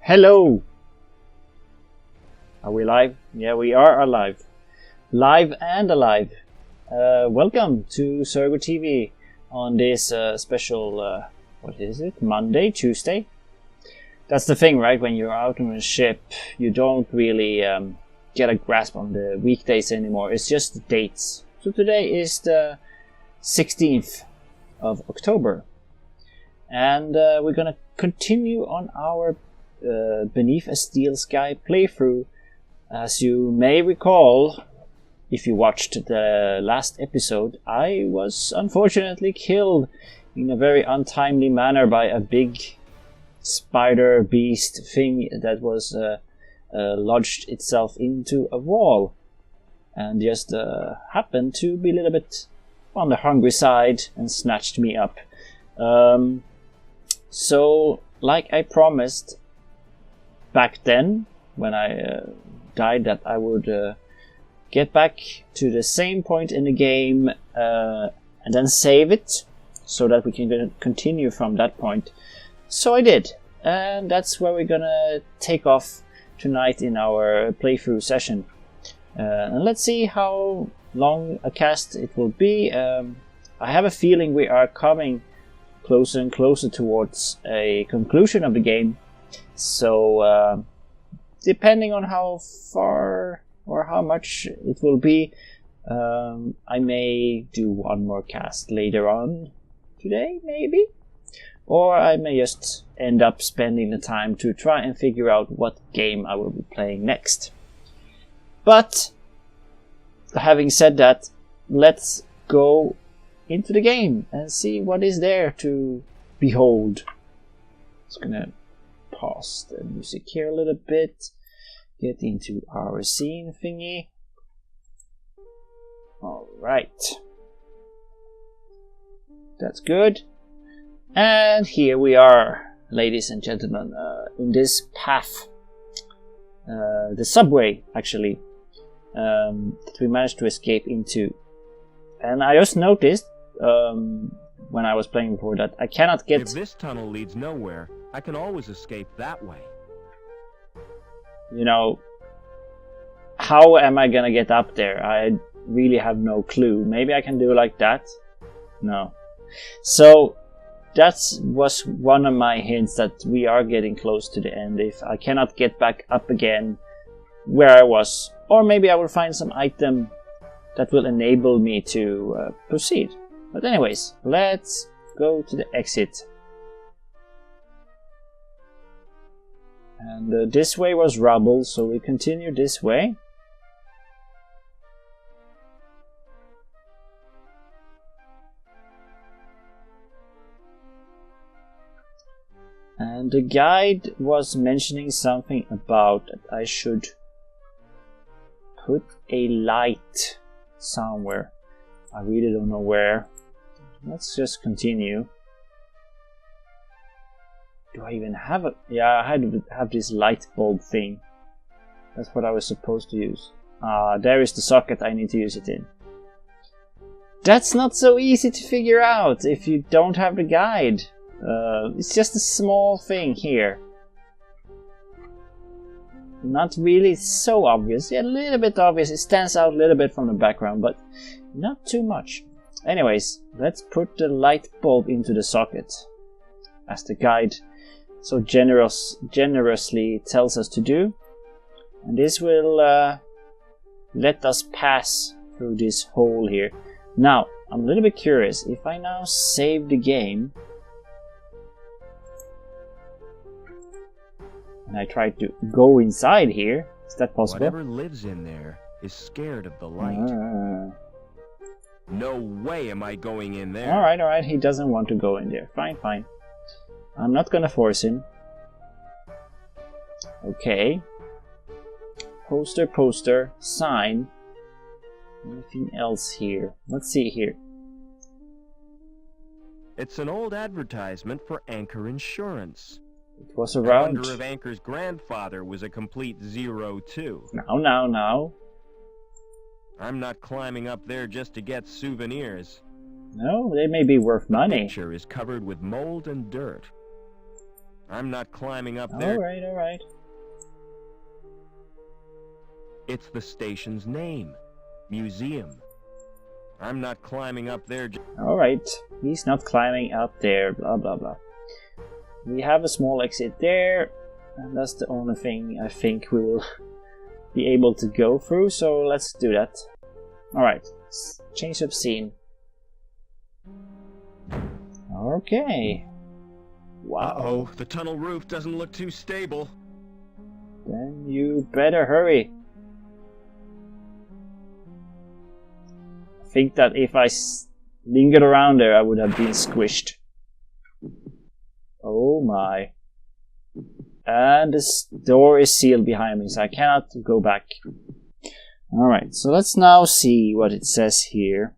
Hello! Are we live? Yeah, we are alive. Live and alive. Welcome to Surgo TV on this special, what is it? Monday? Tuesday? That's the thing, right? When you're out on a ship, you don't really get a grasp on the weekdays anymore. It's just the dates. So today is the 16th of October. And we're gonna continue on our Beneath a Steel Sky playthrough. As you may recall, if you watched the last episode, I was unfortunately killed in a very untimely manner by a big spider beast thing that was lodged itself into a wall and just happened to be a little bit on the hungry side and snatched me up. So, like I promised back then, when I died, that I would get back to the same point in the game and then save it, so that we can continue from that point. So I did, and that's where we're gonna take off tonight in our playthrough session. And let's see how long a cast it will be. I have a feeling we are coming closer and closer towards a conclusion of the game. So, depending on how far or how much it will be, I may do one more cast later on today, maybe? Or I may just end up spending the time to try and figure out what game I will be playing next. But, having said that, let's go into the game and see what is there to behold. Just gonna pause the music here a little bit, get into our scene thingy. Alright, that's good. And here we are, ladies and gentlemen, in this path, the subway actually, that we managed to escape into. And I just noticed when I was playing before that I cannot get... If this tunnel leads nowhere, I can always escape that way. You know, how am I gonna get up there? I really have no clue. Maybe I can do it like that? No. So, that was one of my hints that we are getting close to the end. If I cannot get back up again where I was. Or maybe I will find some item that will enable me to proceed. But anyways, let's go to the exit. And this way was rubble, so we continue this way. And the guide was mentioning something about that I should put a light somewhere. I really don't know where. Let's just continue. Do I even have a... Yeah, I had to have this light bulb thing. That's what I was supposed to use. There is the socket I need to use it in. That's not so easy to figure out if you don't have the guide. It's just a small thing here. Not really so obvious. Yeah, a little bit obvious. It stands out a little bit from the background, but not too much. Anyways, let's put the light bulb into the socket, as the guide so generously tells us to do. And this will let us pass through this hole here. Now, I'm a little bit curious. If I now save the game and I try to go inside here, is that possible? Whatever lives in there is scared of the light. No way am I going in there. Alright, he doesn't want to go in there. Fine. I'm not gonna force him. Okay. Poster, sign. Anything else here? Let's see here. It's an old advertisement for Anchor Insurance. It was around... I wonder if Anchor's grandfather was a complete zero too. Now. I'm not climbing up there just to get souvenirs. No, they may be worth money. The picture is covered with mold and dirt. I'm not climbing up there. Alright, alright. It's the station's name. Museum. I'm not climbing up there. Alright, he's not climbing up there, blah blah blah. We have a small exit there, and that's the only thing I think we will be able to go through, so let's do that. Alright, change of scene. Okay. Wow. Uh-oh, the tunnel roof doesn't look too stable. Then you better hurry. I think that if I lingered around there, I would have been squished. Oh my. And this door is sealed behind me, so I cannot go back. Alright, so let's now see what it says here.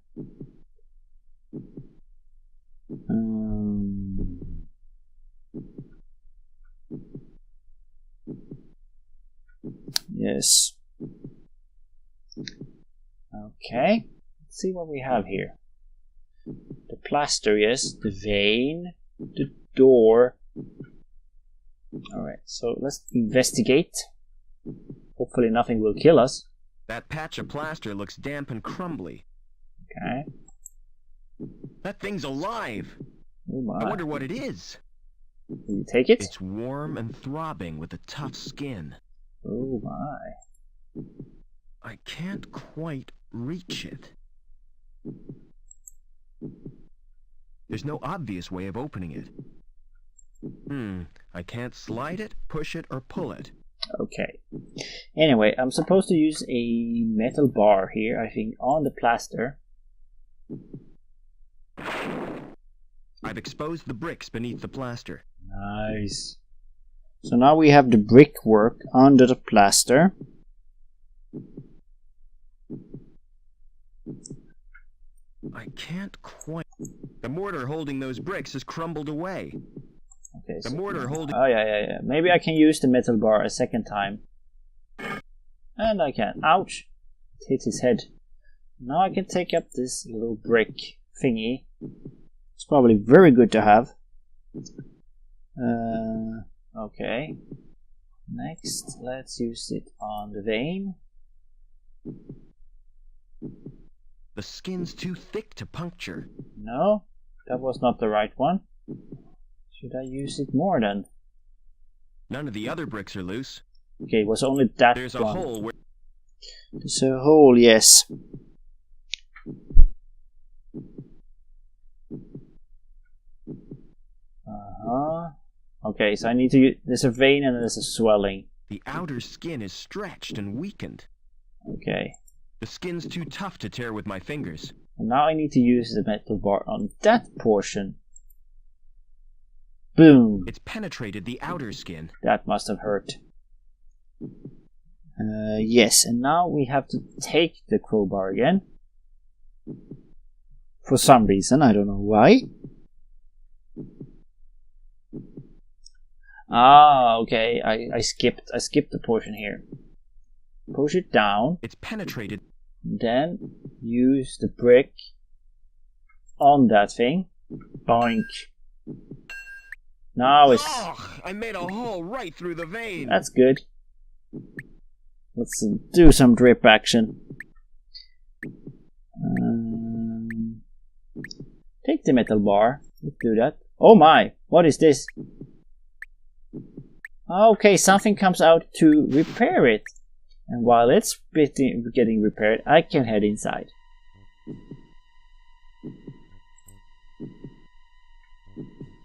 Yes. Okay. Let's see what we have here. The plaster, yes. The vein. The door. Alright, so let's investigate. Hopefully nothing will kill us. That patch of plaster looks damp and crumbly. Okay. That thing's alive! Oh my. I wonder what it is. Will you take it? It's warm and throbbing with a tough skin. Oh my. I can't quite reach it. There's no obvious way of opening it. I can't slide it, push it, or pull it. Okay. Anyway, I'm supposed to use a metal bar here, I think, on the plaster. I've exposed the bricks beneath the plaster. Nice. So now we have the brickwork under the plaster. I can't quite... The mortar holding those bricks has crumbled away. Okay, the mortar holding... Oh, yeah. Maybe I can use the metal bar a second time. And I can. Ouch. It hit his head. Now I can take up this little brick thingy. It's probably very good to have. Okay. Next, let's use it on the vein. The skin's too thick to puncture. No, that was not the right one. Should I use it more then? None of the other bricks are loose. Okay, it was only that There's one. a hole where... There's a hole, yes. Okay, so I need to use... There's a vein and there's a swelling. The outer skin is stretched and weakened. Okay. The skin's too tough to tear with my fingers. And now I need to use the metal bar on that portion. Boom! It's penetrated the outer skin. That must have hurt. Yes, and now we have to take the crowbar again. For some reason, I don't know why. Ah, okay, I skipped the portion here. Push it down. It's penetrated. Then use the brick on that thing. Boink. Now it's... Oh, I made a hole right through the vein. That's good. Let's do some drip action. Take the metal bar. Let's do that. Oh my! What is this? Okay, something comes out to repair it. And while it's getting repaired, I can head inside.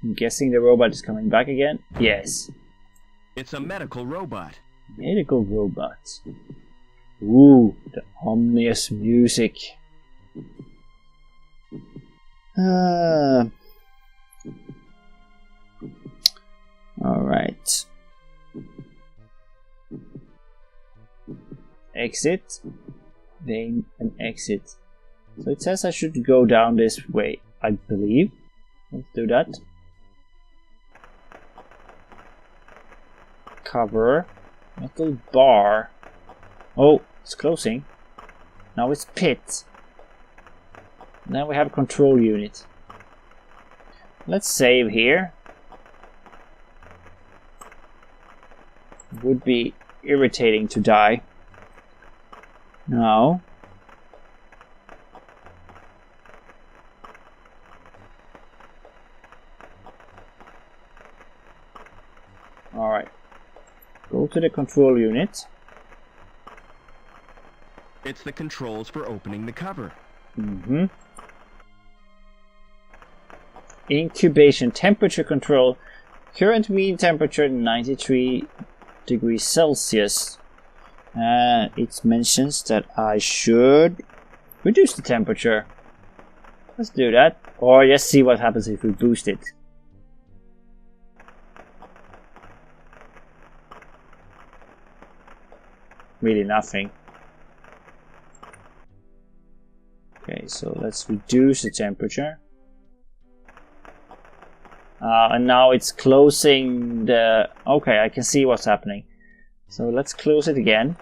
I'm guessing the robot is coming back again. Yes. It's a medical robot. Medical robot. Ooh, the ominous music. Alright. Exit. Vein and exit. So it says I should go down this way, I believe. Let's do that. Cover. Metal bar. Oh, it's closing. Now it's pit. Now we have a control unit. Let's save here. would be irritating to die. No. Alright. Go to the control unit. It's the controls for opening the cover. Mm-hmm. Incubation temperature control. Current mean temperature 93 degrees Celsius. It mentions that I should reduce the temperature. Let's do that. Or just see what happens if we boost it. Really nothing. Okay, so let's reduce the temperature. And now it's closing the... Okay, I can see what's happening. So let's close it again.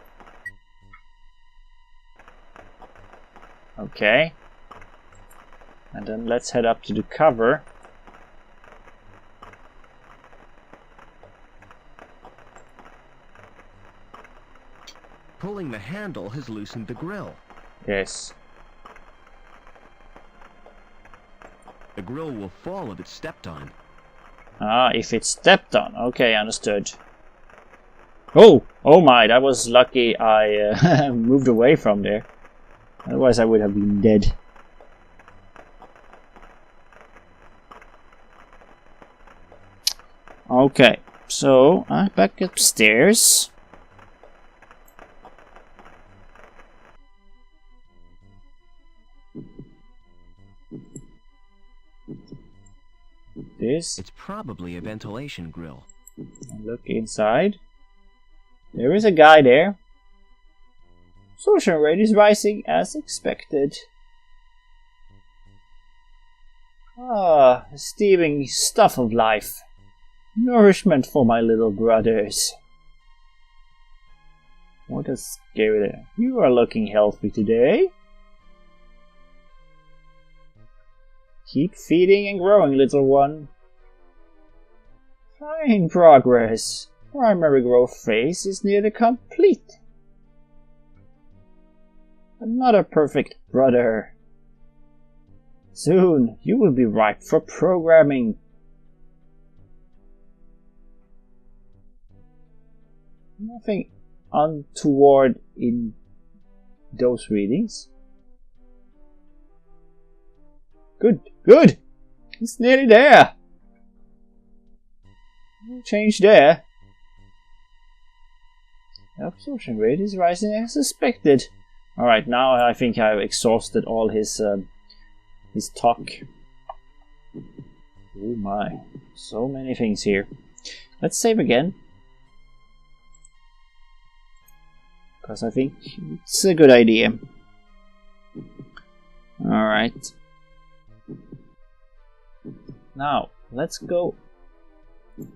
Okay. And then let's head up to the cover. Pulling the handle has loosened the grill. Yes. The grill will fall if it's stepped on. If it's stepped on. Okay, understood. Oh! Oh my, that was lucky I moved away from there. Otherwise I would have been dead. Okay, so back upstairs. This. It's probably a ventilation grill. Look inside. There is a guy there. Social rate is rising as expected. Ah, steaming stuff of life. Nourishment for my little brothers. What a scary there. You are looking healthy today. Keep feeding and growing, little one. Fine progress. Primary growth phase is nearly complete. Another perfect brother. Soon you will be ripe for programming. Nothing untoward in those readings. Good, good! It's nearly there! No change there. Absorption rate is rising as suspected. Alright, now I think I've exhausted all his talk. Oh my, so many things here. Let's save again. Because I think it's a good idea. Alright. Now, let's go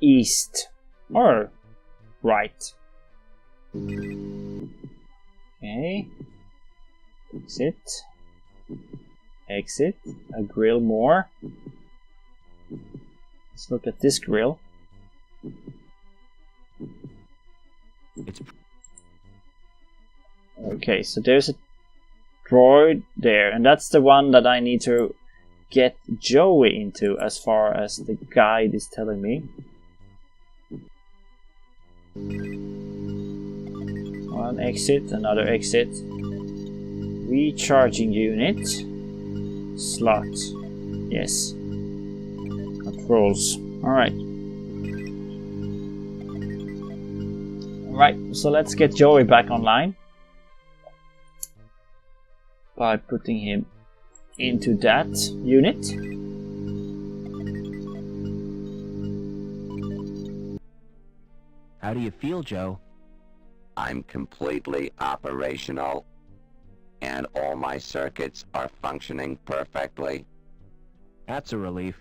east. Or right. Okay. Exit. Exit. A grill more. Let's look at this grill. Okay, so there's a droid there, and that's the one that I need to get Joey into, as far as the guide is telling me. One exit, another exit. Recharging unit. Slot. Yes. Controls. Alright. Alright, so let's get Joey back online. By putting him into that unit. How do you feel, Joe? I'm completely operational, and all my circuits are functioning perfectly. That's a relief.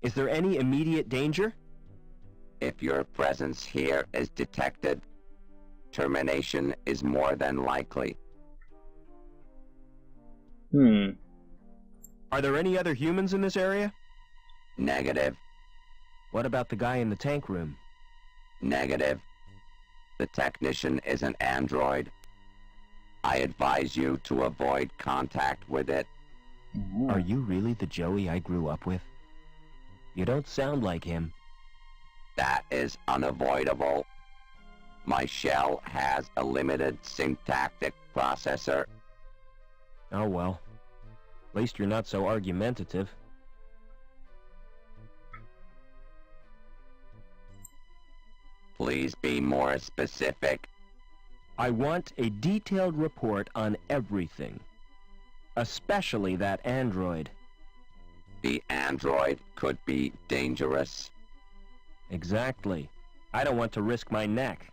Is there any immediate danger? If your presence here is detected, termination is more than likely. Are there any other humans in this area? Negative. What about the guy in the tank room? Negative. The technician is an android. I advise you to avoid contact with it. Are you really the Joey I grew up with? You don't sound like him. That is unavoidable. My shell has a limited syntactic processor. Oh well. At least you're not so argumentative. Please be more specific. I want a detailed report on everything. Especially that android. The android could be dangerous. Exactly. I don't want to risk my neck.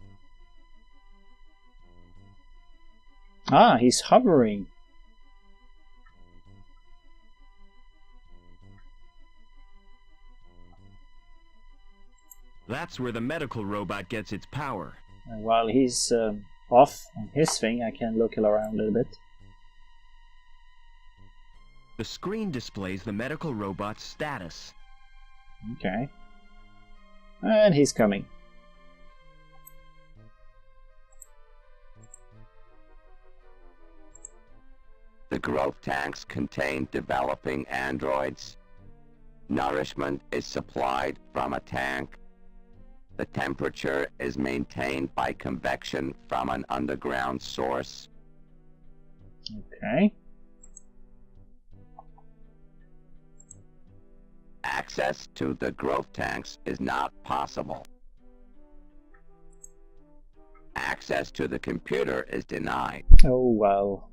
Ah, he's hovering. That's where the medical robot gets its power. And while he's off on his thing, I can look around a little bit. The screen displays the medical robot's status. Okay. And he's coming. The growth tanks contain developing androids. Nourishment is supplied from a tank. The temperature is maintained by convection from an underground source. Okay. Access to the growth tanks is not possible. Access to the computer is denied. Oh well.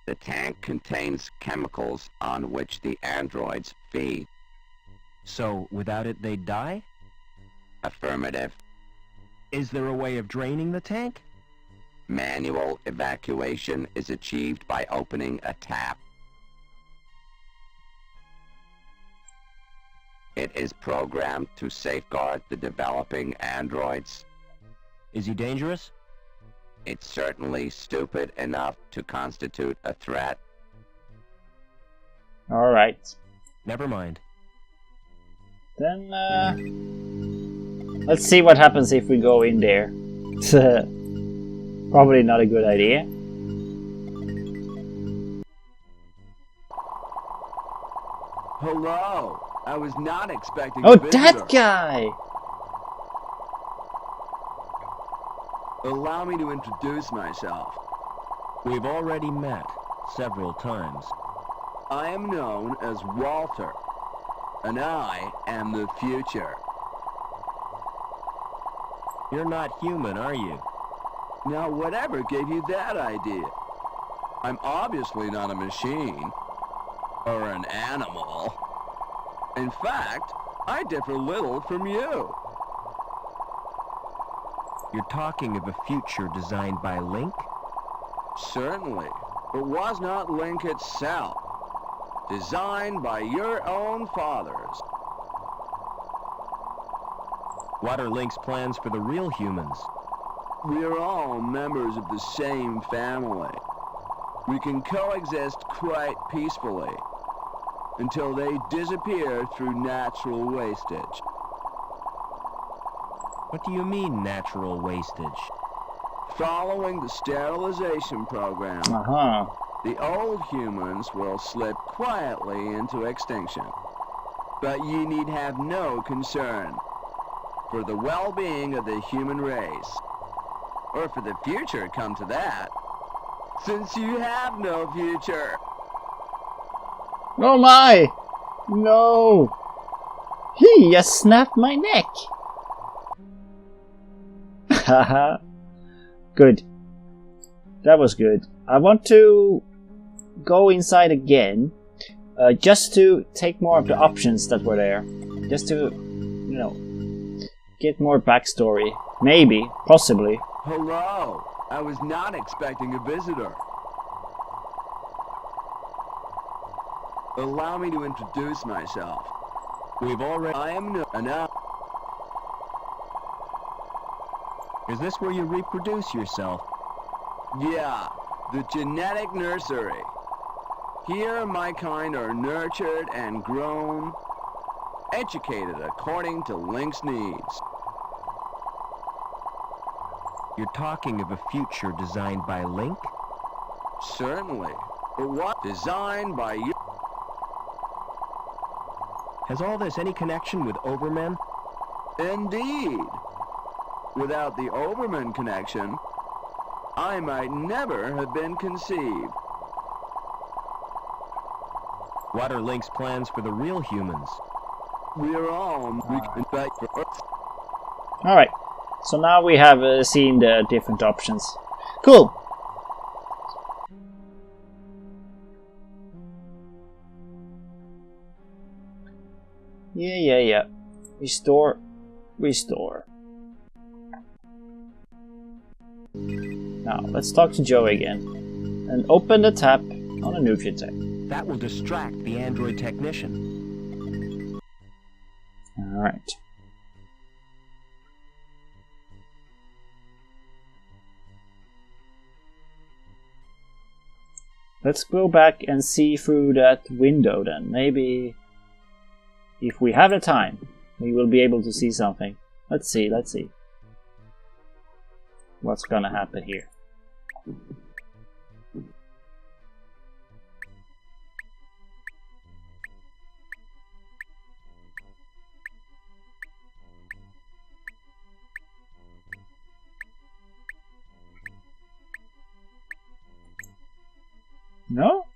The tank contains chemicals on which the androids feed. So, without it they'd die? Affirmative. Is there a way of draining the tank? Manual evacuation is achieved by opening a tap. It is programmed to safeguard the developing androids. Is he dangerous? It's certainly stupid enough to constitute a threat. Alright. Never mind. Then, let's see what happens if we go in there. Probably not a good idea. Hello. I was not expecting Oh, a visitor. that guy! Allow me to introduce myself. We've already met several times. I am known as Walter, and I am the future. You're not human, are you? Now, whatever gave you that idea? I'm obviously not a machine, or an animal. In fact, I differ little from you. You're talking of a future designed by Link? Certainly, but was not Link itself, designed by your own fathers. What are Link's plans for the real humans? We are all members of the same family. We can coexist quite peacefully until they disappear through natural wastage. What do you mean, natural wastage? Following the sterilization program, the old humans will slip quietly into extinction. But ye need have no concern for the well-being of the human race, or for the future, come to that, since you have no future. Oh my! No! He just snapped my neck! Haha. Good. That was good. I want to go inside again, just to take more of the options that were there. Just to, you know, get more backstory. Maybe. Possibly. Hello. I was not expecting a visitor. Allow me to introduce myself. We've already... I am Is this where you reproduce yourself? Yeah, the genetic nursery. Here my kind are nurtured and grown, educated according to Link's needs. You're talking of a future designed by Link? Certainly. But what? Designed by you? Has all this any connection with Overmen? Indeed. Without the Overman connection, I might never have been conceived. What are Link's plans for the real humans? We're all we fight for Earth. Alright, so now we have seen the different options. Cool! Yeah. Restore. Now, let's talk to Joe again. And open the tap on a Nutritech. That will distract the android technician. Alright. Let's go back and see through that window then. Maybe if we have the time, we will be able to see something. Let's see. What's gonna happen here? No?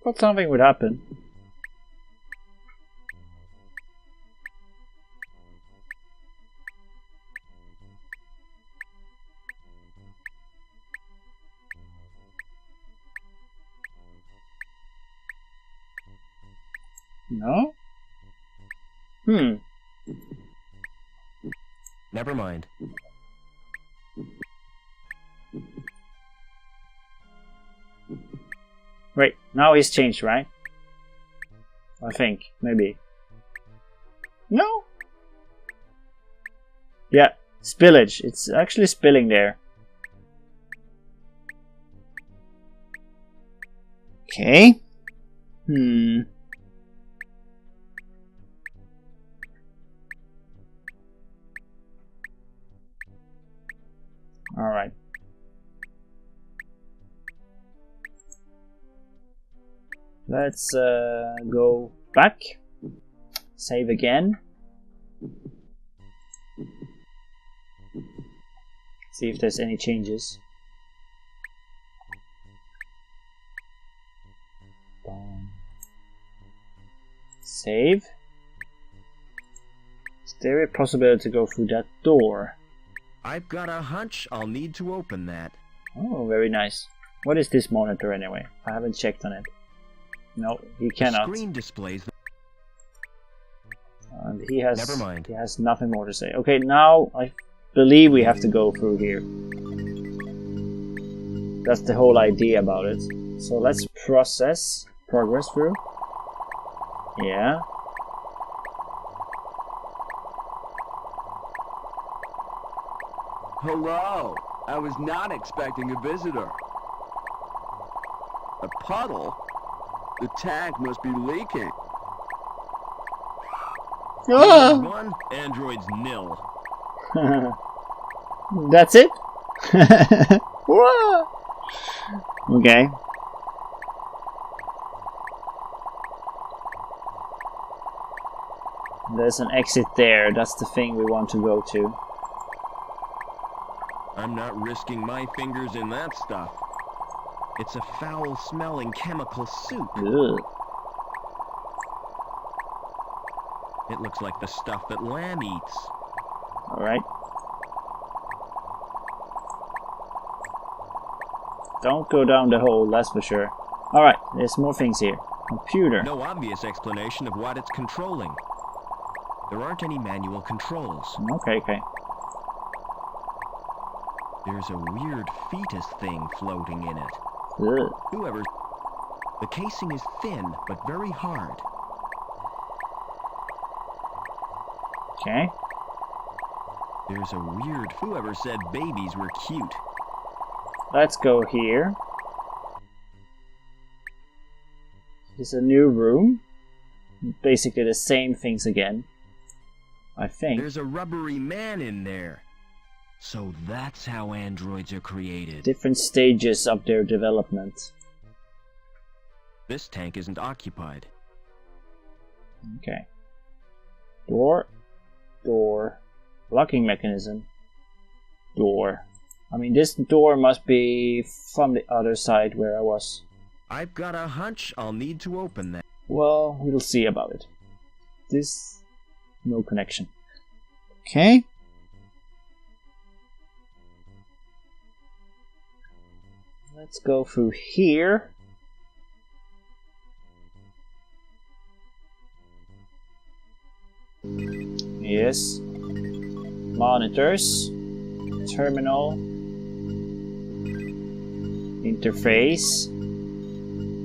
Thought something would happen. No? Never mind. Wait, now he's changed, right? I think, maybe. No? Yeah, spillage. It's actually spilling there. Okay. Alright. Let's go back. Save again. See if there's any changes. Save. Is there a possibility to go through that door? I've got a hunch I'll need to open that. Oh, very nice. What is this monitor anyway? I haven't checked on it. No, he cannot. The screen displays. And he has. Never mind. He has nothing more to say. Okay, now I believe we have to go through here. That's the whole idea about it. So let's progress through. Yeah. Hello. I was not expecting a visitor. A puddle? The tank must be leaking. Ah! One, androids nil. That's it? Whoa! Okay. There's an exit there. That's the thing we want to go to. I'm not risking my fingers in that stuff. It's a foul-smelling chemical soup. Ugh. It looks like the stuff that lamb eats. Alright. Don't go down the hole, that's for sure. Alright, there's more things here. Computer. No obvious explanation of what it's controlling. There aren't any manual controls. Okay. There's a weird fetus thing floating in it. Ugh. Whoever... The casing is thin, but very hard. Okay. There's a weird... Whoever said babies were cute. Let's go here. It's a new room. Basically the same things again. I think. There's a rubbery man in there. So that's how androids are created. Different stages of their development. This tank isn't occupied. Okay. Door. Door. Locking mechanism. Door. I mean, this door must be from the other side where I was. I've got a hunch I'll need to open that. Well, we'll see about it. This... no connection. Okay. Let's go through here. Yes. Monitors. Terminal. Interface.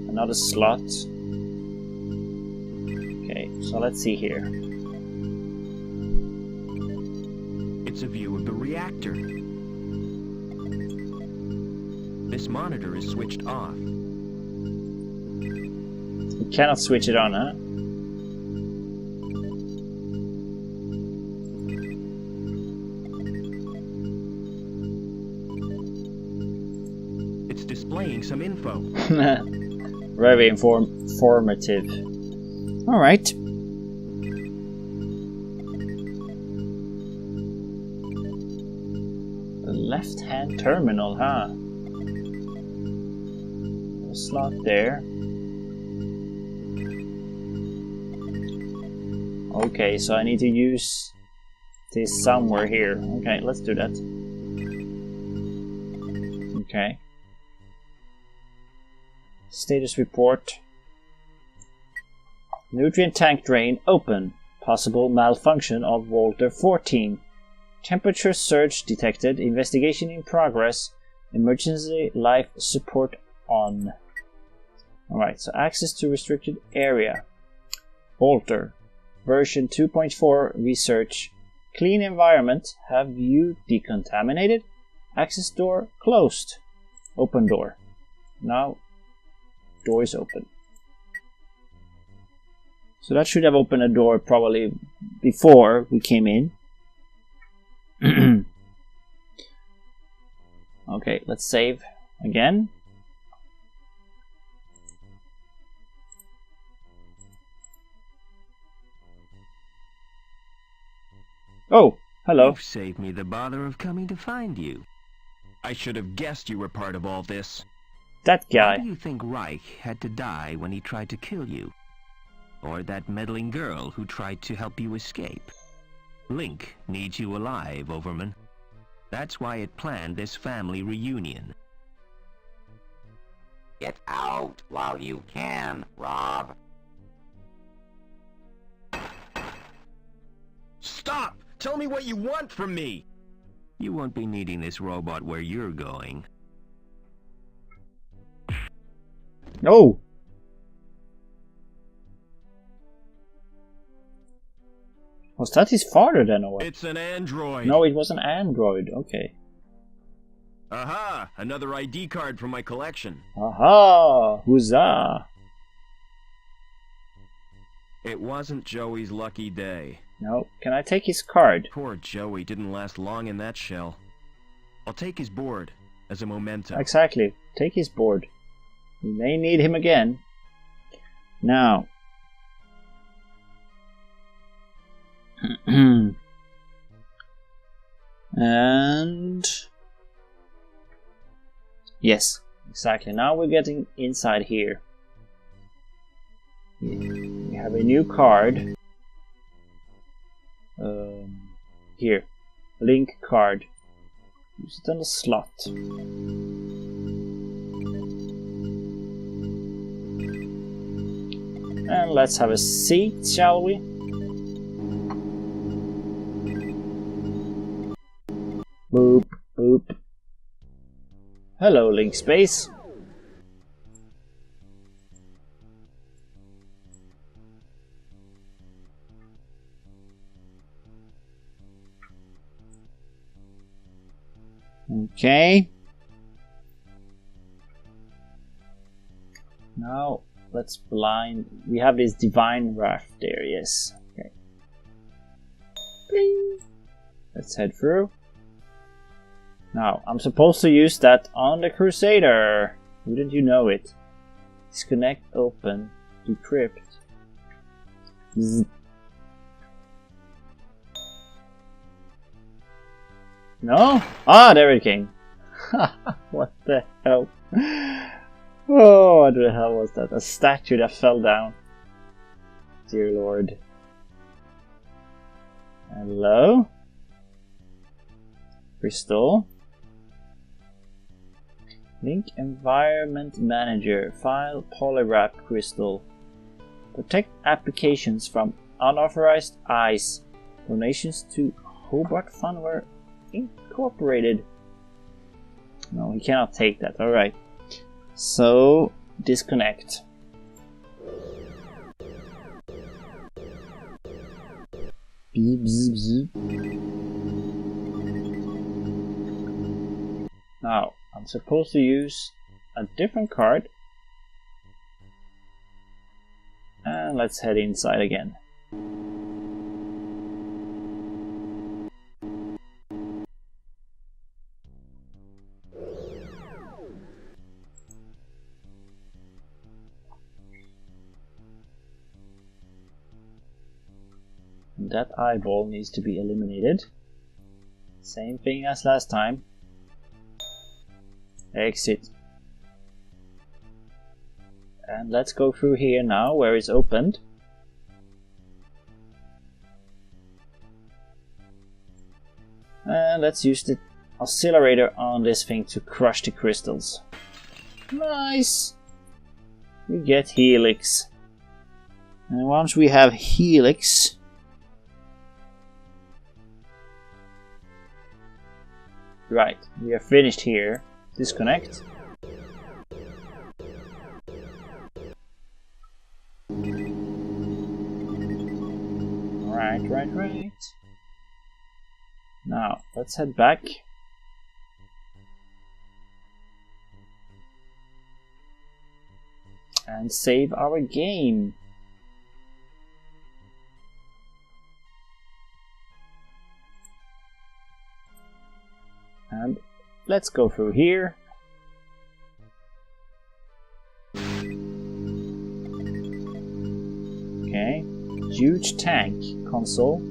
Another slot. Okay, so let's see here. It's a view of the reactor. This monitor is switched off. You cannot switch it on, huh? It's displaying some info. Very informative. Alright. The left-hand terminal, huh? A slot there. Okay, so I need to use this somewhere here. Okay, let's do that. Okay. Status report. Nutrient tank drain open. Possible malfunction of Volter 14. Temperature surge detected. Investigation in progress. Emergency life support on. Alright, so access to restricted area. Volter. Version 2.4 research. Clean environment. Have you decontaminated? Access door closed. Open door. Now, door is open. So that should have opened a door probably before we came in. Okay, let's save again. Oh, hello. You've saved me the bother of coming to find you. I should have guessed you were part of all this. That guy. Why do you think Reich had to die when he tried to kill you? Or that meddling girl who tried to help you escape? Link needs you alive, Overman. That's why it planned this family reunion. Get out while you can, Rob. Stop! Tell me what you want from me! You won't be needing this robot where you're going. No! Was that his father then or what? It's an android! No, it was an android. Okay. Aha! Another ID card from my collection. Aha! Huzzah! It wasn't Joey's lucky day. No. Can I take his card? Poor Joey didn't last long in that shell. I'll take his board as a memento. Exactly. Take his board. We may need him again. Now. And... yes, exactly. Now we're getting inside here. We have a new card. Here. Link card. Use it on the slot. And let's have a seat, shall we? Boop, boop. Hello, Link Space. Okay. Now let's blind. We have this divine wrath there, yes. Okay. Bing. Let's head through. Now, I'm supposed to use that on the Crusader. Wouldn't you know it? Disconnect, open, decrypt. Zzz. No? Ah, there it came. What the hell? Oh, what the hell was that? A statue that fell down. Dear Lord. Hello? Crystal. Link Environment Manager. File Polywrap Crystal. Protect applications from unauthorized eyes. Donations to Hobart Fund were incorporated. No, we cannot take that. Alright. So, disconnect. Beep, zip, zip. Now, I'm supposed to use a different card. And let's head inside again. And that eyeball needs to be eliminated. Same thing as last time. Exit. And let's go through here now where it's opened. And let's use the accelerator on this thing to crush the crystals. Nice! We get Helix. And once we have Helix, right, we are finished here. Disconnect. Right. Now, let's head back. And save our game. And let's go through here. Okay, huge tank console.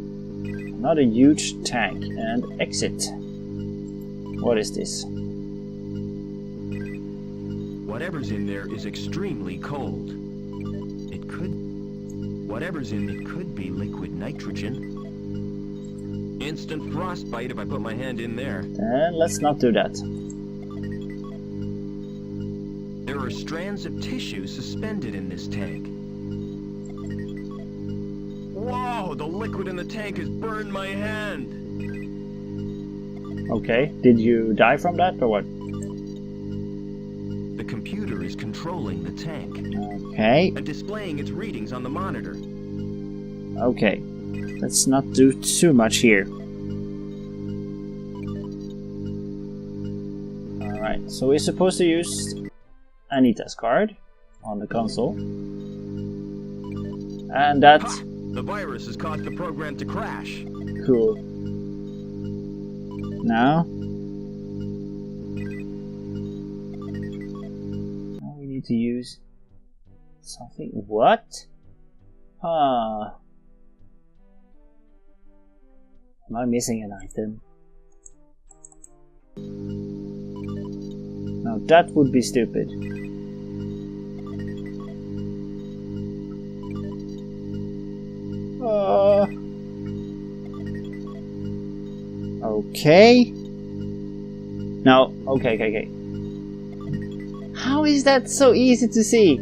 Another huge tank and exit. What is this? Whatever's in there is extremely cold. Whatever's in it could be liquid nitrogen. Instant frostbite if I put my hand in there. And let's not do that. There are strands of tissue suspended in this tank. Whoa, the liquid in the tank has burned my hand. Okay, did you die from that or what? The computer is controlling the tank. Okay. And displaying its readings on the monitor. Okay, let's not do too much here. Alright, so we're supposed to use Anita's card on the console. And that... Ha! The virus has caused the program to crash. Cool. Now we need to use something. What? Huh. Am I missing an item? Now that would be stupid. Okay. Now, okay. How is that so easy to see?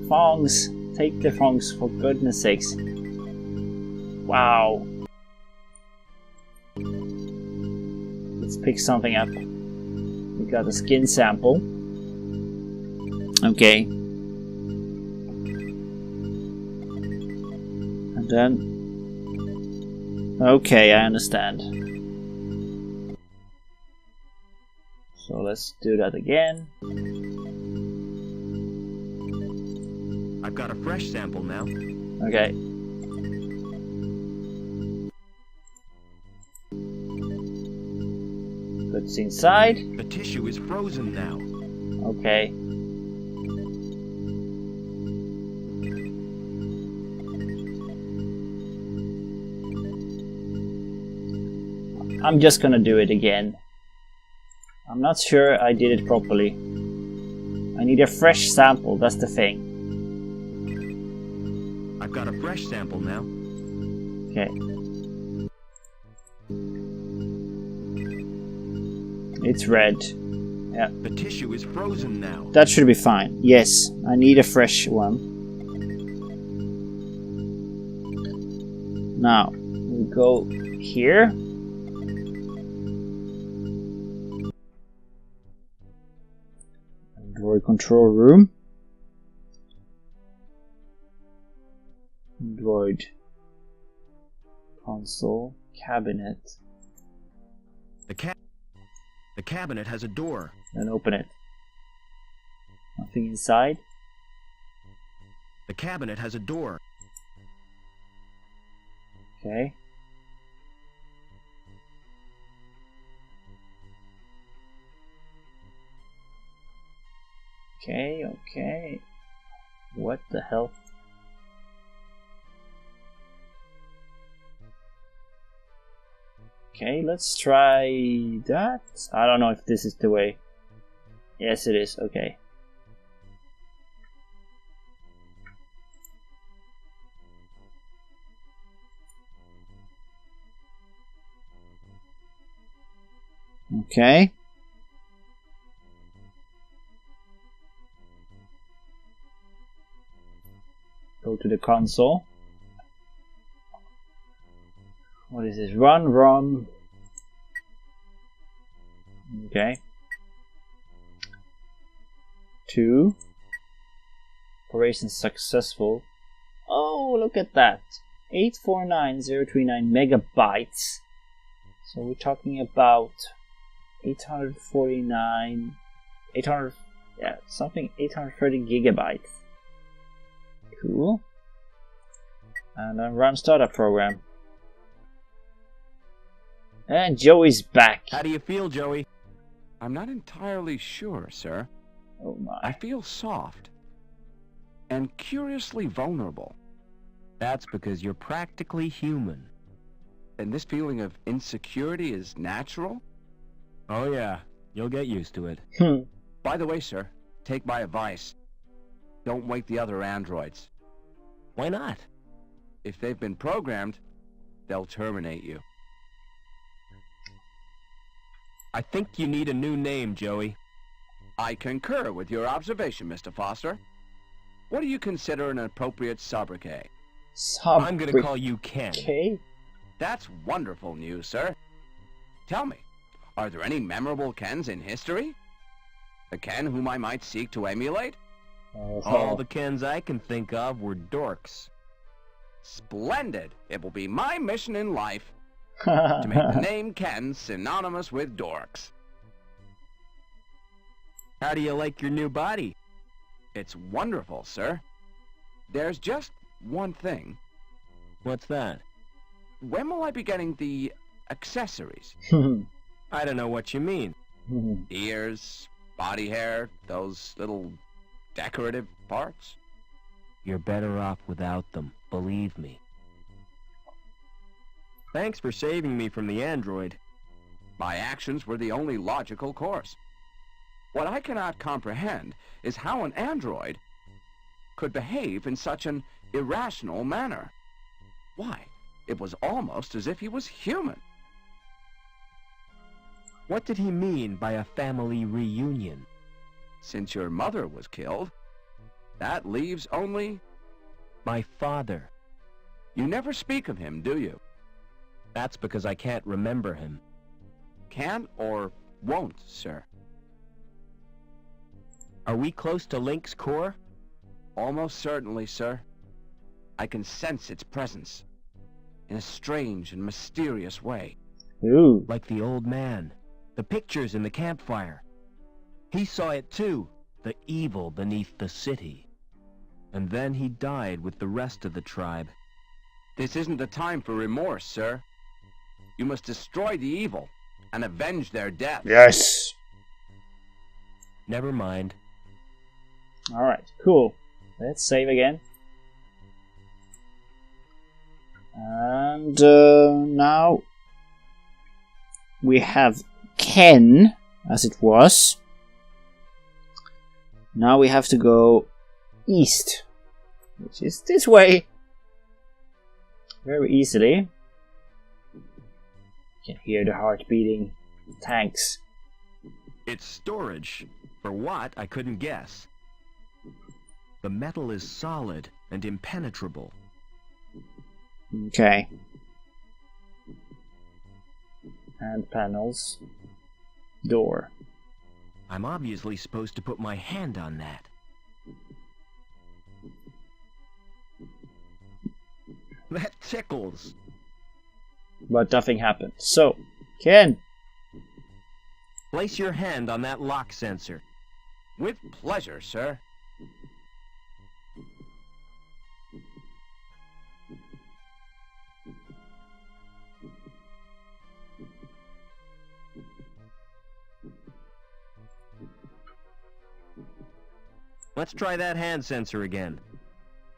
Thongs. Take the thongs, for goodness sakes. Wow. Let's pick something up. We got a skin sample. Okay. And then... Okay, I understand. So let's do that again. I've got a fresh sample now. Okay. Put What's inside? The tissue is frozen now. Okay. I'm just gonna do it again. I'm not sure I did it properly. I need a fresh sample, that's the thing. I've got a fresh sample now. Okay. It's red. Yeah. The tissue is frozen now. That should be fine. Yes, I need a fresh one. Now, we go here. Android control room. Android console cabinet. The cabinet has a door. Then open it. Nothing inside. The cabinet has a door. Okay. Okay. What the hell? Okay, let's try that. I don't know if this is the way. Yes, it is. Okay. Okay. Go to the console. What is this? Run, ROM. Okay. 2. Operation successful. Oh, look at that. 849039 megabytes. So we're talking about 830 gigabytes. Cool. And then run startup program. And Joey's back. How do you feel, Joey? I'm not entirely sure, sir. Oh my. I feel soft and curiously vulnerable. That's because you're practically human. And this feeling of insecurity is natural? Oh yeah, you'll get used to it. By the way, sir, take my advice. Don't wake the other androids. Why not? If they've been programmed, they'll terminate you. I think you need a new name, Joey. I concur with your observation, Mr. Foster. What do you consider an appropriate sobriquet? I'm gonna call you Ken. Okay. That's wonderful news, sir. Tell me, are there any memorable Kens in history? A Ken whom I might seek to emulate? All the Kens I can think of were dorks. Splendid! It will be my mission in life to make the name Ken synonymous with dorks. How do you like your new body? It's wonderful, sir. There's just one thing. What's that? When will I be getting the accessories? I don't know what you mean. Ears, body hair, those little decorative parts? You're better off without them, believe me. Thanks for saving me from the android. My actions were the only logical course. What I cannot comprehend is how an android could behave in such an irrational manner. Why, it was almost as if he was human. What did he mean by a family reunion? Since your mother was killed, that leaves only... My father. You never speak of him, do you? That's because I can't remember him. Can't or won't, sir? Are we close to Link's core? Almost certainly, sir. I can sense its presence in a strange and mysterious way. Ooh. Like the old man. The pictures in the campfire. He saw it too. The evil beneath the city. And then he died with the rest of the tribe. This isn't the time for remorse, sir. You must destroy the evil and avenge their death. Yes! Never mind. Alright, cool. Let's save again. And now we have Ken, as it was. Now we have to go east, which is this way. Very easily. You can hear the heart beating tanks. It's storage. For what, I couldn't guess. The metal is solid and impenetrable. Okay. Hand panels. Door. I'm obviously supposed to put my hand on that. That tickles. But nothing happened. So, Ken. Place your hand on that lock sensor. With pleasure, sir. Let's try that hand sensor again.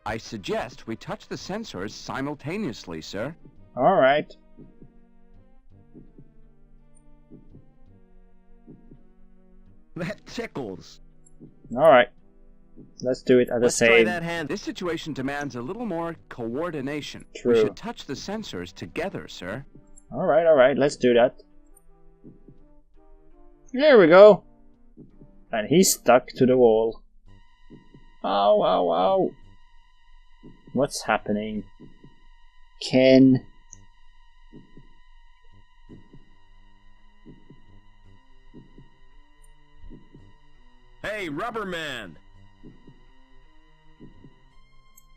I suggest we touch the sensors simultaneously, sir. Alright. That tickles. Alright. Let's do it at the Let's try same. that hand. This situation demands a little more coordination. True. We should touch the sensors together, sir. Alright, let's do that. There we go. And he's stuck to the wall. Ow, ow, ow. What's happening? Ken. Hey, Rubber Man!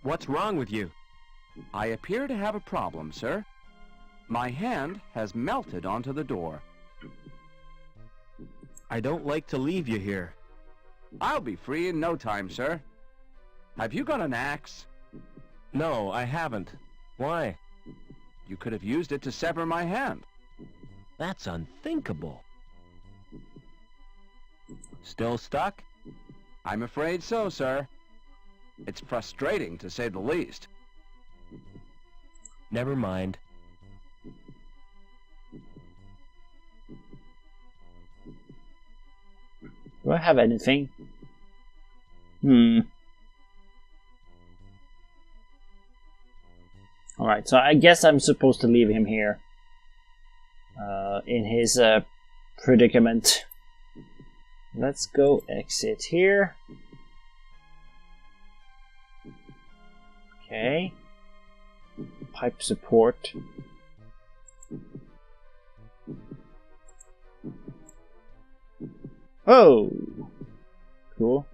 What's wrong with you? I appear to have a problem, sir. My hand has melted onto the door. I don't like to leave you here. I'll be free in no time, sir. Have you got an axe? No, I haven't. Why? You could have used it to sever my hand. That's unthinkable. Still stuck? I'm afraid so, sir. It's frustrating, to say the least. Never mind. Do I have anything? Alright, so I guess I'm supposed to leave him here. In his predicament. Let's go exit here. Okay. Pipe support. Oh! Cool.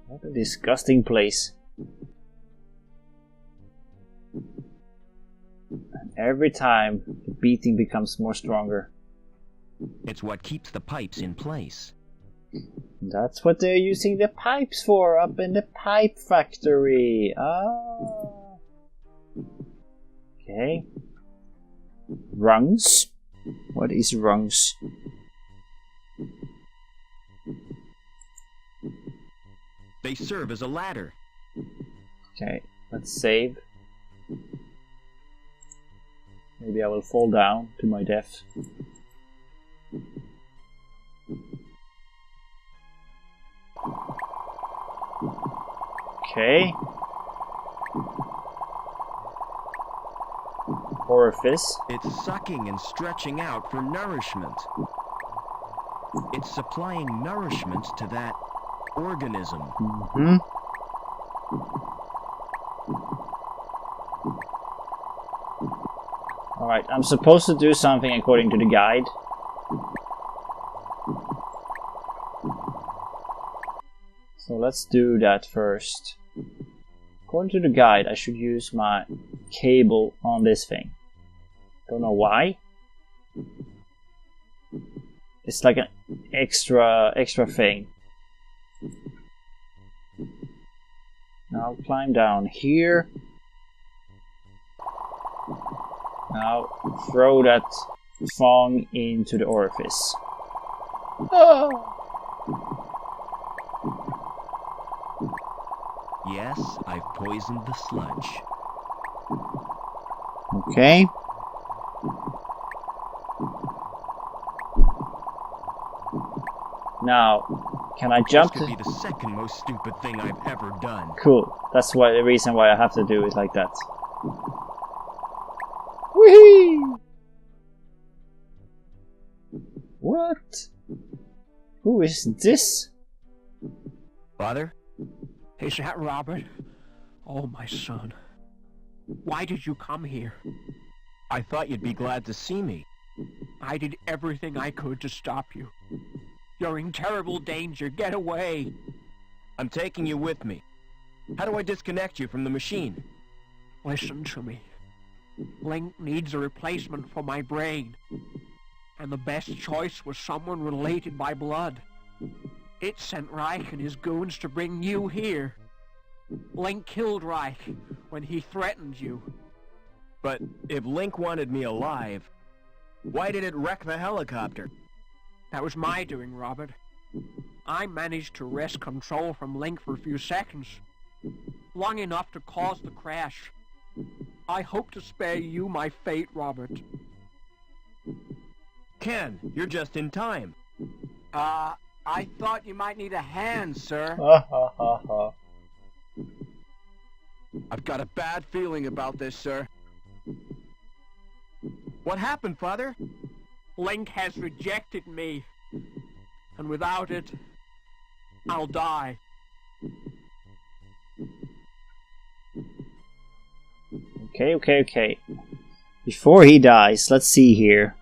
What a disgusting place. And every time the beating becomes more stronger. It's what keeps the pipes in place. That's what they're using the pipes for up in the pipe factory. Ah. Okay. Rungs. What is rungs? They serve as a ladder. Okay, let's save. Maybe I will fall down to my death. Okay. Orifice. It's sucking and stretching out for nourishment. It's supplying nourishment to that organism. Alright, I'm supposed to do something according to the guide. So let's do that first. According to the guide, I should use my cable on this thing. Don't know why. It's like an extra thing. Now I'll climb down here. Now throw that thong into the orifice. Oh. Yes, I've poisoned the sludge. Okay. Now, can I jump? This could be the second most stupid thing I've ever done. Cool. That's why the reason why I have to do it like that. Whee! What? Who is this? Father? Is that Robert? Oh, my son. Why did you come here? I thought you'd be glad to see me. I did everything I could to stop you. You're in terrible danger. Get away. I'm taking you with me. How do I disconnect you from the machine? Listen to me. Link needs a replacement for my brain. And the best choice was someone related by blood. It sent Reich and his goons to bring you here. Link killed Reich when he threatened you. But if Link wanted me alive, why did it wreck the helicopter? That was my doing, Robert. I managed to wrest control from Link for a few seconds. Long enough to cause the crash. I hope to spare you my fate, Robert. Ken, you're just in time. I thought you might need a hand, sir. I've got a bad feeling about this, sir. What happened, Father? Link has rejected me. And without it, I'll die. Okay. Before he dies, let's see here.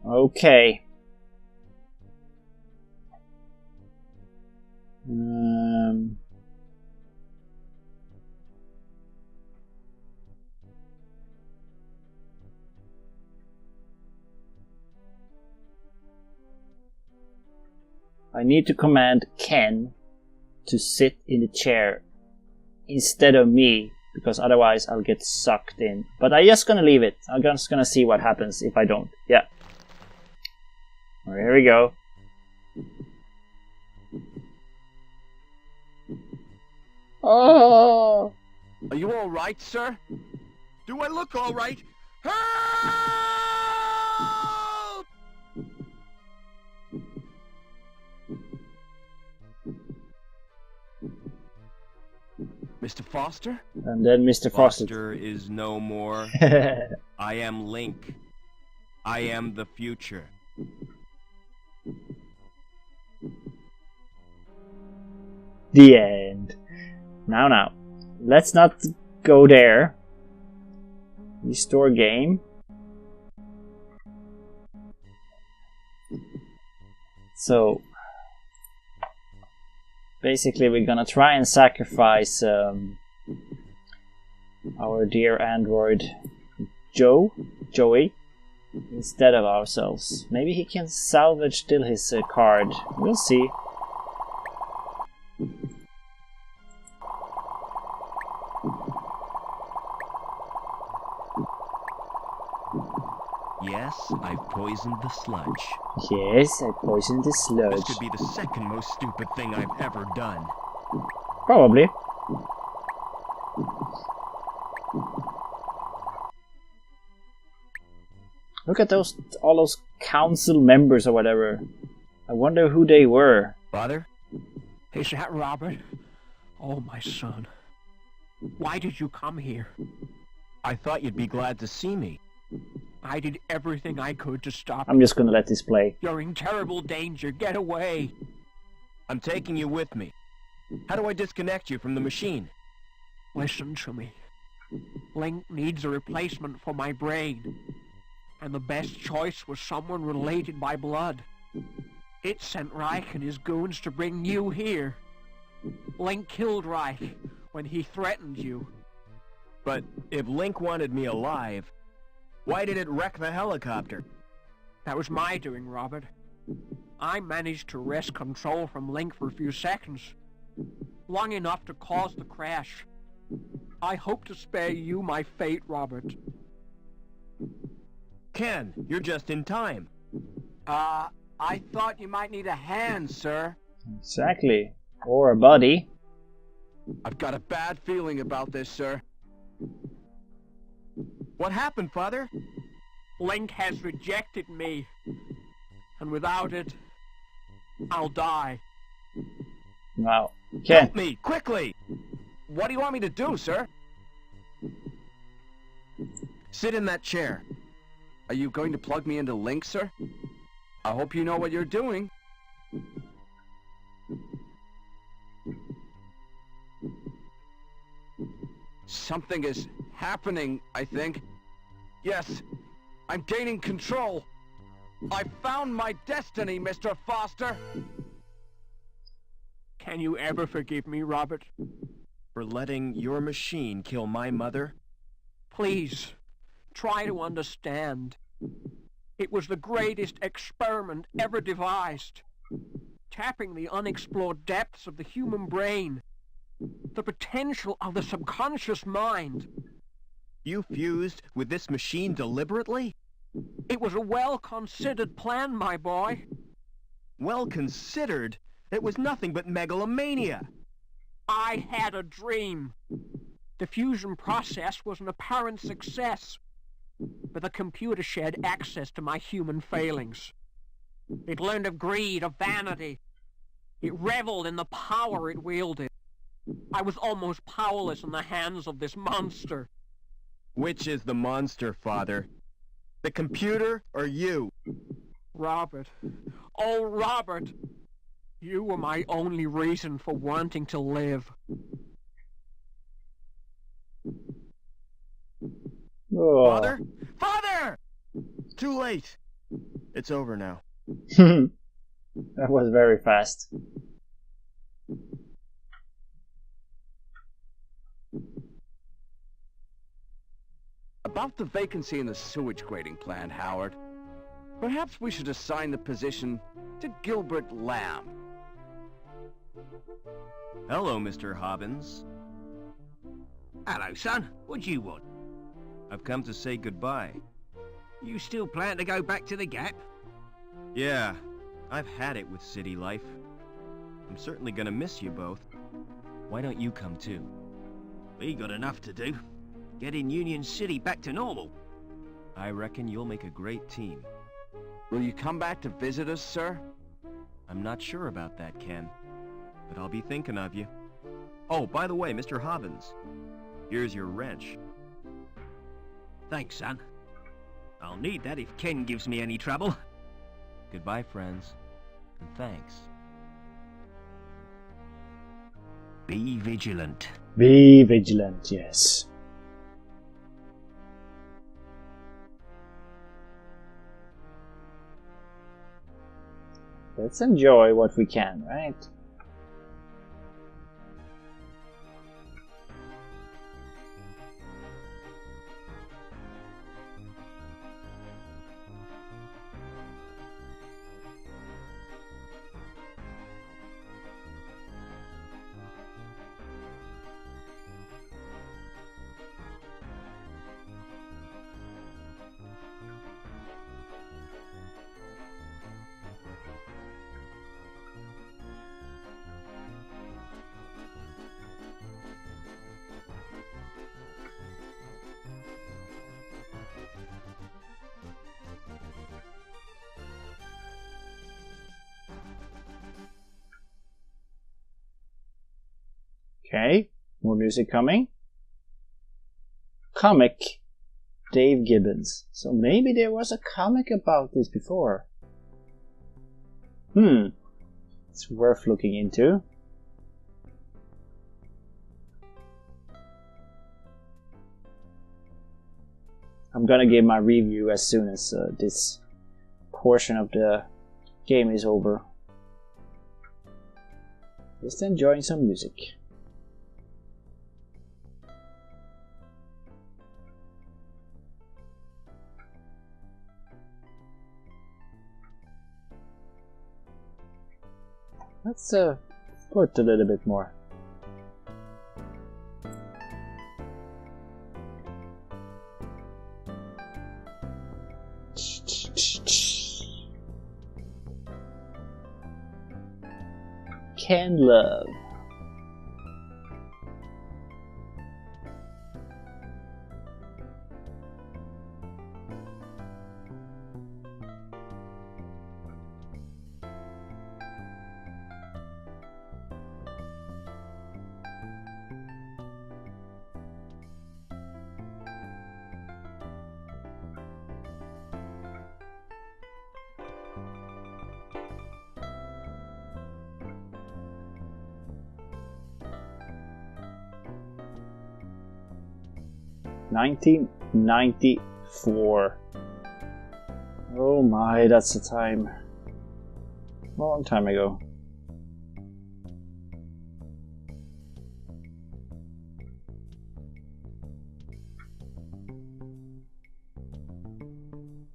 Okay. I need to command Ken to sit in the chair instead of me, because otherwise I'll get sucked in. But I'm just gonna leave it. I'm just gonna see what happens if I don't. Yeah. Alright, here we go. Oh! Are you all right, sir? Do I look all right? Help! Mr. Foster? And then Mr. Foster. Foster is no more. I am Link. I am the future. The end. Now. Let's not go there. Restore game. So, basically we're gonna try and sacrifice our dear android Joey, instead of ourselves. Maybe he can salvage still his card. We'll see. Yes, I've poisoned the sludge. Yes, I poisoned the sludge. This could be the second most stupid thing I've ever done. Probably. Look at all those council members or whatever. I wonder who they were. Father? Is that Robert? Oh, my son. Why did you come here? I thought you'd be glad to see me. I did everything I could to stop you. I'm just gonna let this play. You're in terrible danger. Get away. I'm taking you with me. How do I disconnect you from the machine? Listen to me. Link needs a replacement for my brain. And the best choice was someone related by blood. It sent Reich and his goons to bring you here. Link killed Reich when he threatened you. But if Link wanted me alive, Why did it wreck the helicopter? That was my doing, Robert. I managed to wrest control from Link for a few seconds, long enough to cause the crash. I hope to spare you my fate, Robert. Ken, you're just in time. I thought you might need a hand, sir. Exactly. Or a buddy. I've got a bad feeling about this, sir. What happened, Father? Link has rejected me, and without it, I'll die. Wow. Okay. Help me, quickly! What do you want me to do, sir? Sit in that chair. Are you going to plug me into Link, sir? I hope you know what you're doing. Something is happening, I think. Yes, I'm gaining control. I found my destiny, Mr. Foster. Can you ever forgive me, Robert? For letting your machine kill my mother? Please, try to understand. It was the greatest experiment ever devised, tapping the unexplored depths of the human brain, the potential of the subconscious mind. You fused with this machine deliberately? It was a well-considered plan, my boy. Well considered? It was nothing but megalomania. I had a dream. The fusion process was an apparent success, but the computer shared access to my human failings. It learned of greed, of vanity. It reveled in the power it wielded. I was almost powerless in the hands of this monster. Which is the monster, Father? The computer or you? Robert. Oh, Robert. You were my only reason for wanting to live. Oh. Father? Father! Too late. It's over now. That was very fast. About the vacancy in the sewage grading plant, Howard. Perhaps we should assign the position to Gilbert Lamb. Hello, Mr. Hobbins. Hello, son. What do you want? I've come to say goodbye. You still plan to go back to the Gap? Yeah, I've had it with city life. I'm certainly gonna miss you both. Why don't you come too? We got enough to do. Getting Union City back to normal. I reckon you'll make a great team. Will you come back to visit us, sir? I'm not sure about that, Ken. But I'll be thinking of you. Oh, by the way, Mr. Hobbins. Here's your wrench. Thanks, son. I'll need that if Ken gives me any trouble. Goodbye, friends. And thanks. Be vigilant. Be vigilant, yes. Let's enjoy what we can, right? Okay, more music coming. Comic, Dave Gibbons. So maybe there was a comic about this before. It's worth looking into. I'm gonna give my review as soon as this portion of the game is over. Just enjoying some music. Let's put a little bit more. Can love. $1994. Oh my, that's a time. Long time ago.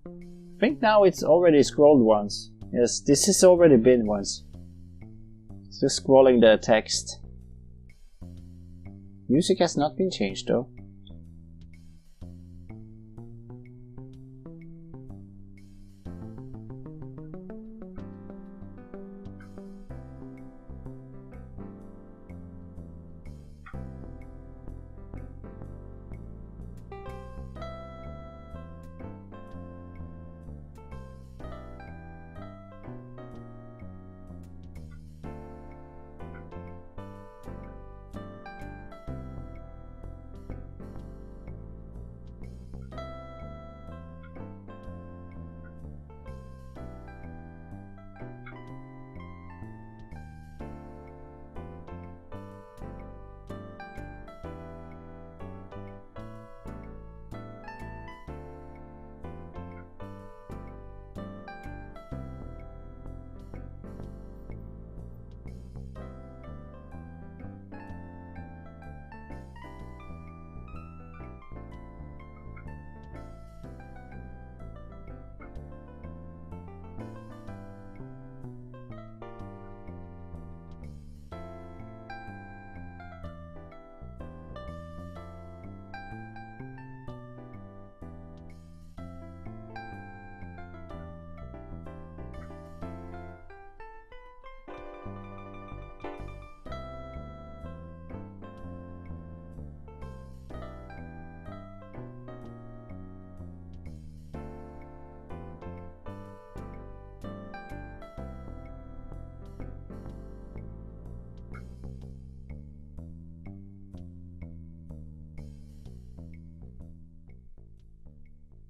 I think now it's already scrolled once. Yes, this has already been once. It's just scrolling the text. Music has not been changed though.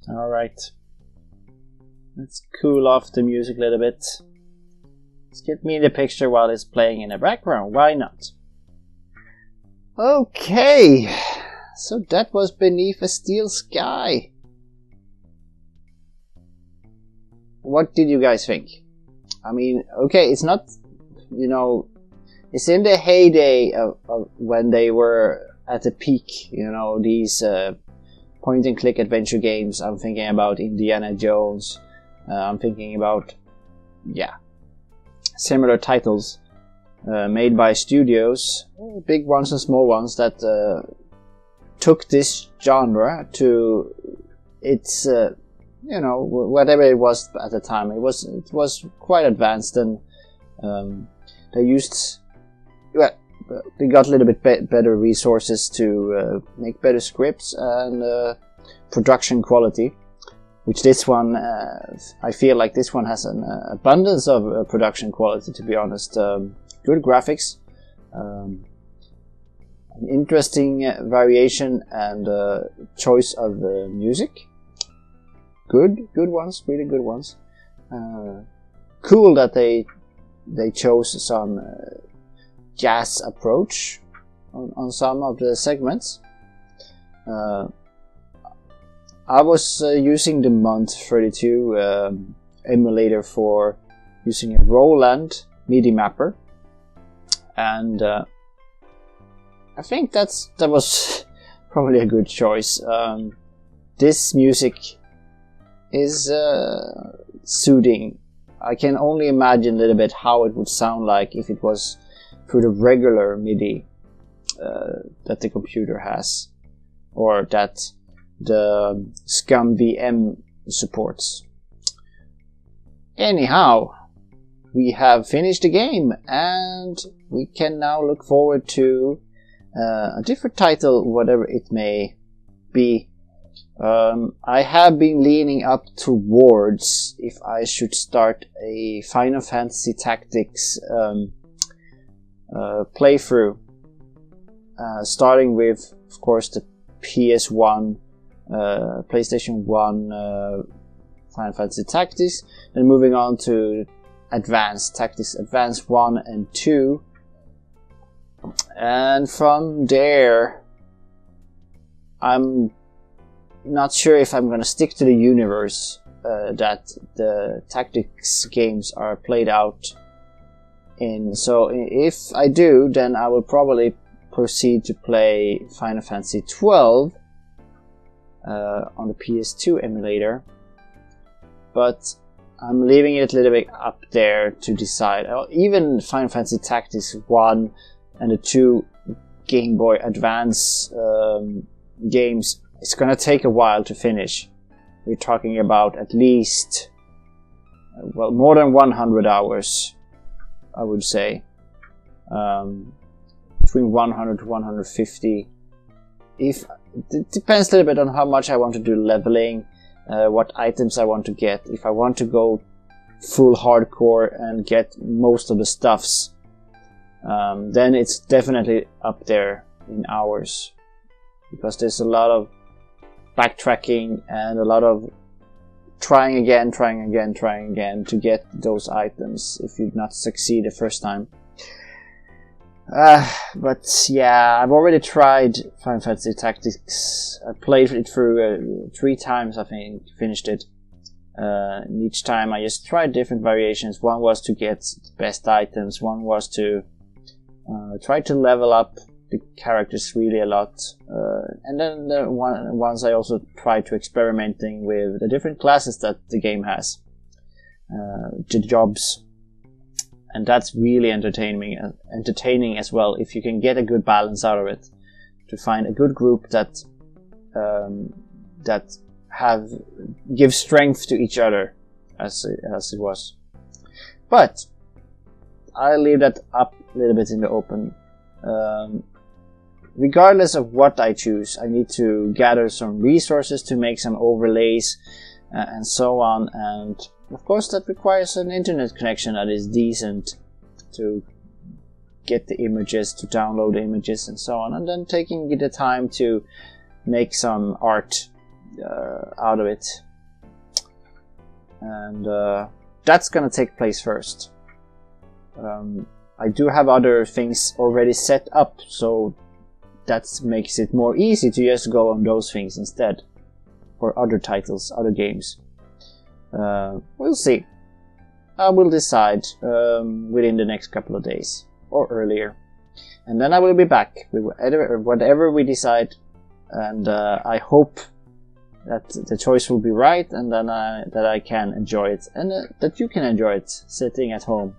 Alright. Let's cool off the music a little bit. Let's get me in the picture while it's playing in the background. Why not? Okay. So that was Beneath a Steel Sky. What did you guys think? I mean, okay, it's not, you know, it's in the heyday of when they were at the peak, you know, these point and click adventure games. I'm thinking about Indiana Jones. I'm thinking about, yeah, similar titles made by studios, big ones and small ones, that took this genre to its, you know, whatever it was at the time. It was quite advanced, and they used, well, they got a little bit better resources to make better scripts and production quality, which this one, I feel like this one has an abundance of production quality, to be honest. Good graphics, an interesting variation and choice of music. Good ones, really good ones. Cool that they chose some jazz approach on some of the segments. I was using the Mont32 emulator for using a Roland MIDI mapper, and I think that was probably a good choice. This music is soothing I can only imagine a little bit how it would sound like if it was through the regular MIDI that the computer has, or that the Scum VM supports. Anyhow, we have finished the game, and we can now look forward to a different title, whatever it may be. I have been leaning up towards if I should start a Final Fantasy Tactics playthrough, starting with, of course, the PS1, PlayStation 1 Final Fantasy Tactics, then moving on to Advanced Tactics Advance 1 and 2, and from there I'm not sure if I'm gonna stick to the universe that the tactics games are played out in. So if I do, then I will probably proceed to play Final Fantasy 12 on the PS2 emulator, but I'm leaving it a little bit up there to decide. Even Final Fantasy Tactics 1 and the 2 Game Boy Advance games, it's gonna take a while to finish. We're talking about at least, well, more than 100 hours, I would say. Between 100 to 150. It depends a little bit on how much I want to do leveling, what items I want to get. If I want to go full hardcore and get most of the stuffs, then it's definitely up there in hours, because there's a lot of backtracking and a lot of trying again to get those items if you not succeed the first time. But yeah, I've already tried Final Fantasy Tactics. I played it through 3 times, I think, finished it. And each time I just tried different variations. One was to get the best items, one was to try to level up the characters really a lot. And then once I also tried to experimenting with the different classes that the game has. The jobs. And that's really entertaining as well, if you can get a good balance out of it, to find a good group that give strength to each other, as it was. But I'll leave that up a little bit in the open. Regardless of what I choose, I need to gather some resources to make some overlays and so on, and of course that requires an internet connection that is decent to get the images, to download the images and so on, and then taking the time to make some art out of it. And that's gonna take place first. I do have other things already set up, so that makes it more easy to just go on those things instead, or other titles, other games. We'll see. I will decide within the next couple of days, or earlier, and then I will be back with whatever we decide, and I hope that the choice will be right, and then that I can enjoy it, and that you can enjoy it sitting at home.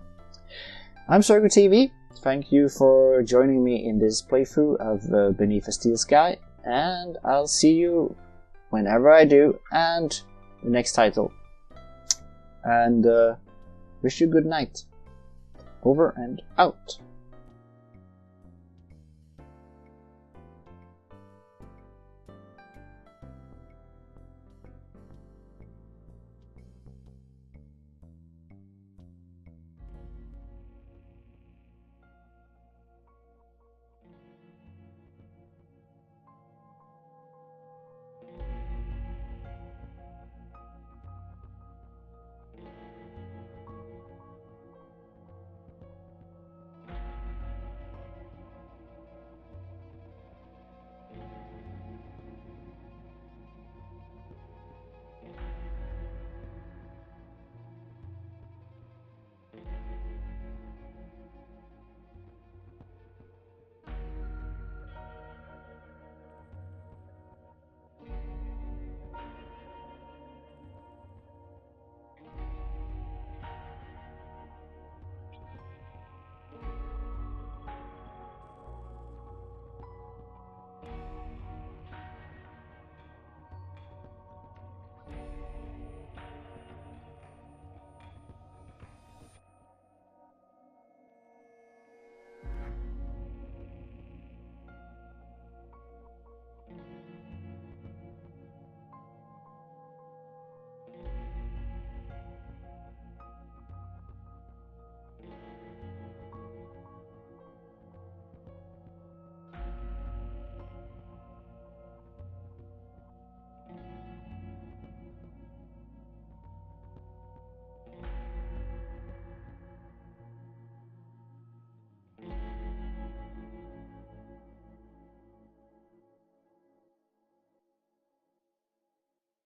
I'm Circle TV. Thank you for joining me in this playthrough of Beneath a Steel Sky, and I'll see you whenever I do, and the next title. And wish you good night. Over and out.